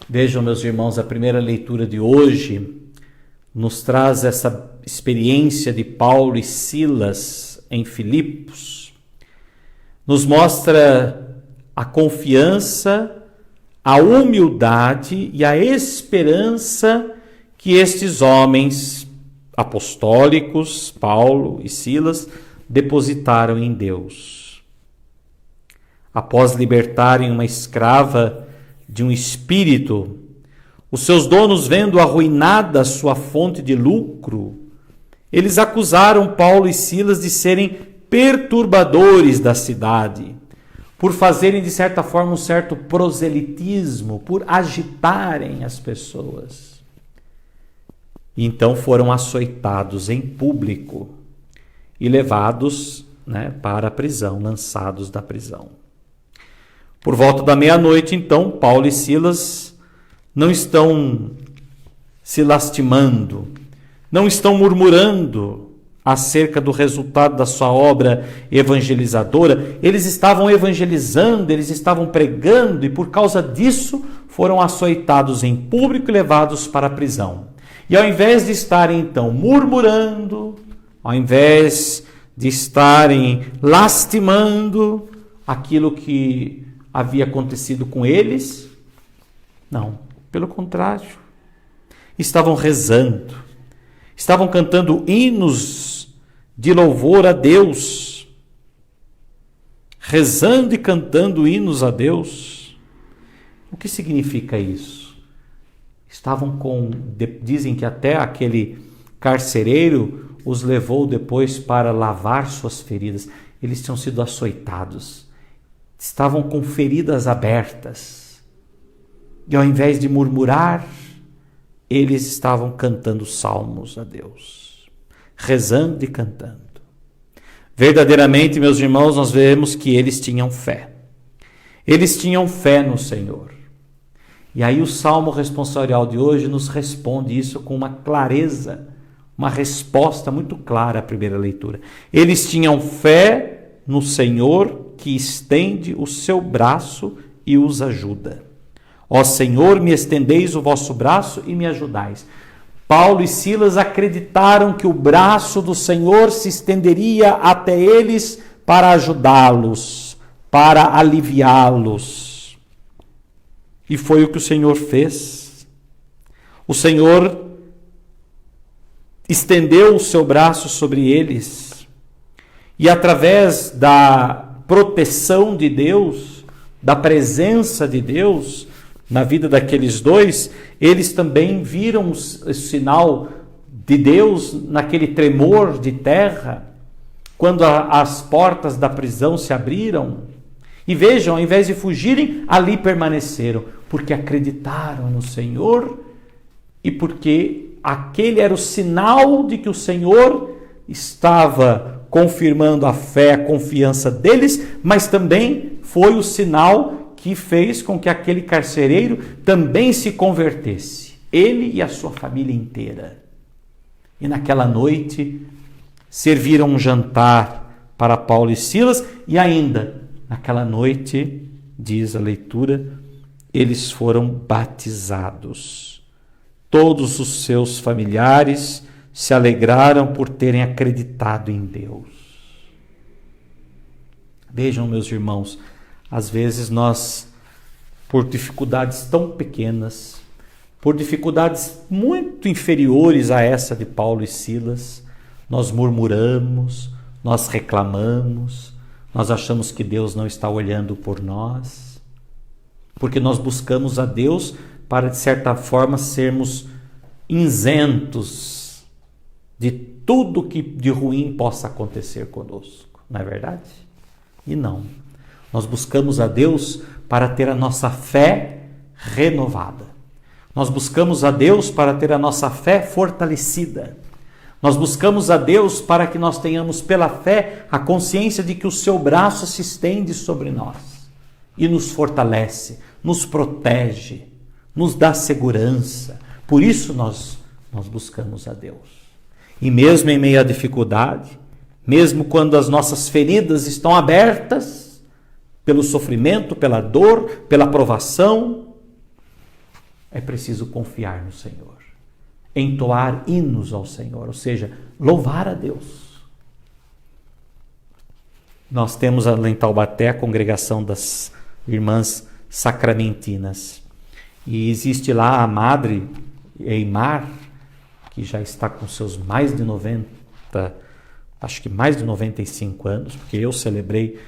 Vejam, meus irmãos, a primeira leitura de hoje nos traz essa experiência de Paulo e Silas em Filipos. Nos mostra a confiança, a humildade e a esperança que estes homens apostólicos, Paulo e Silas, depositaram em Deus. Após libertarem uma escrava de um espírito, os seus donos, vendo arruinada sua fonte de lucro, eles acusaram Paulo e Silas de serem perturbadores da cidade, por fazerem, de certa forma, um certo proselitismo, por agitarem as pessoas. E então foram açoitados em público e levados, para a prisão, lançados da prisão. Por volta da meia-noite, então, Paulo e Silas não estão se lastimando, não estão murmurando acerca do resultado da sua obra evangelizadora. Eles estavam evangelizando, eles estavam pregando e por causa disso foram açoitados em público e levados para a prisão. E ao invés de estarem então murmurando, ao invés de estarem lastimando aquilo que havia acontecido com eles, não, pelo contrário, estavam rezando, estavam cantando hinos de louvor a Deus, rezando e cantando hinos a Deus. O que significa isso? Dizem que até aquele carcereiro os levou depois para lavar suas feridas. Eles tinham sido açoitados, estavam com feridas abertas. E ao invés de murmurar, eles estavam cantando salmos a Deus, rezando e cantando. Verdadeiramente, meus irmãos, nós vemos que eles tinham fé. Eles tinham fé no Senhor. E aí o Salmo responsorial de hoje nos responde isso com uma clareza, uma resposta muito clara à primeira leitura. Eles tinham fé no Senhor, que estende o seu braço e os ajuda. Ó Senhor, me estendeis o vosso braço e me ajudais. Paulo e Silas acreditaram que o braço do Senhor se estenderia até eles para ajudá-los, para aliviá-los. E foi o que o Senhor fez. O Senhor estendeu o seu braço sobre eles e através da proteção de Deus, da presença de Deus na vida daqueles dois, eles também viram o sinal de Deus naquele tremor de terra, quando as portas da prisão se abriram. E vejam, ao invés de fugirem, ali permaneceram, porque acreditaram no Senhor e porque aquele era o sinal de que o Senhor estava confirmando a fé, a confiança deles, mas também foi o sinal que fez com que aquele carcereiro também se convertesse, ele e a sua família inteira. E naquela noite serviram um jantar para Paulo e Silas e ainda naquela noite, diz a leitura, eles foram batizados. Todos os seus familiares se alegraram por terem acreditado em Deus. Vejam, meus irmãos, às vezes nós, por dificuldades tão pequenas, por dificuldades muito inferiores a essa de Paulo e Silas, nós murmuramos, nós reclamamos, nós achamos que Deus não está olhando por nós, porque nós buscamos a Deus para, de certa forma, sermos isentos de tudo que de ruim possa acontecer conosco, não é verdade? E não. Nós buscamos a Deus para ter a nossa fé renovada. Nós buscamos a Deus para ter a nossa fé fortalecida. Nós buscamos a Deus para que nós tenhamos pela fé a consciência de que o seu braço se estende sobre nós e nos fortalece, nos protege, nos dá segurança. Por isso nós buscamos a Deus. E mesmo em meio à dificuldade, mesmo quando as nossas feridas estão abertas, pelo sofrimento, pela dor, pela provação, é preciso confiar no Senhor, entoar hinos ao Senhor, ou seja, louvar a Deus. Nós temos em Taubaté a congregação das Irmãs Sacramentinas, e existe lá a Madre Eimar, que já está com seus mais de 90, acho que mais de 95 anos, porque eu celebrei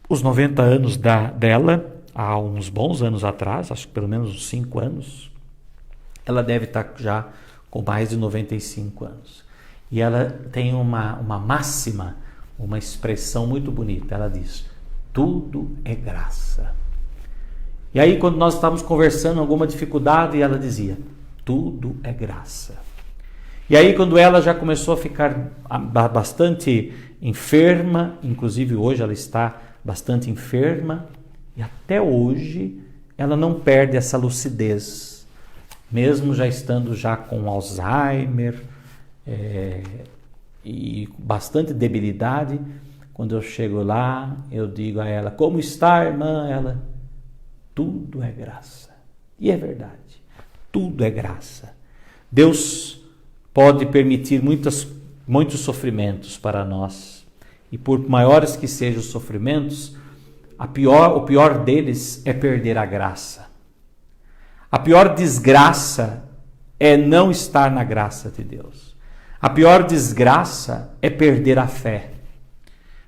os 90 anos dela há uns bons anos atrás, acho que pelo menos uns 5 anos. Ela deve estar já com mais de 95 anos. E ela tem uma máxima, uma expressão muito bonita. Ela diz: tudo é graça. E aí, quando nós estávamos conversando alguma dificuldade, ela dizia: tudo é graça. E aí, quando ela já começou a ficar bastante enferma, inclusive hoje ela está bastante enferma, e até hoje ela não perde essa lucidez, mesmo já estando já com Alzheimer e bastante debilidade. Quando eu chego lá, eu digo a ela: como está, irmã? Ela: tudo é graça. E é verdade, tudo é graça. Deus pode permitir muitos sofrimentos para nós, e por maiores que sejam os sofrimentos, o pior deles é perder a graça. A pior desgraça é não estar na graça de Deus. A pior desgraça é perder a fé.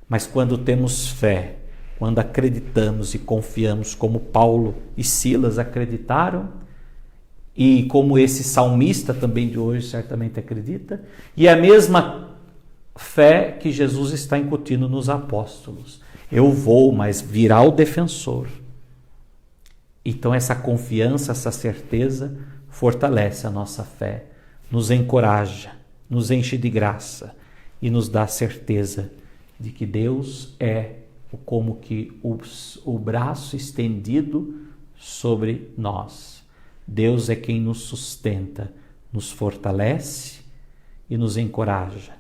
Mas quando temos fé, quando acreditamos e confiamos, como Paulo e Silas acreditaram, e como esse salmista também de hoje certamente acredita, e a mesma fé que Jesus está incutindo nos apóstolos: eu vou, mas virá o defensor. Então essa confiança, essa certeza fortalece a nossa fé, nos encoraja, nos enche de graça e nos dá certeza de que Deus é como que o braço estendido sobre nós. Deus é quem nos sustenta, nos fortalece e nos encoraja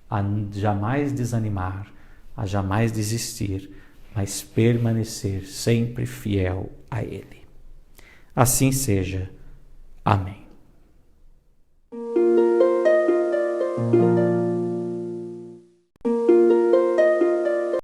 a jamais desanimar, a jamais desistir, mas permanecer sempre fiel a Ele. Assim seja. Amém.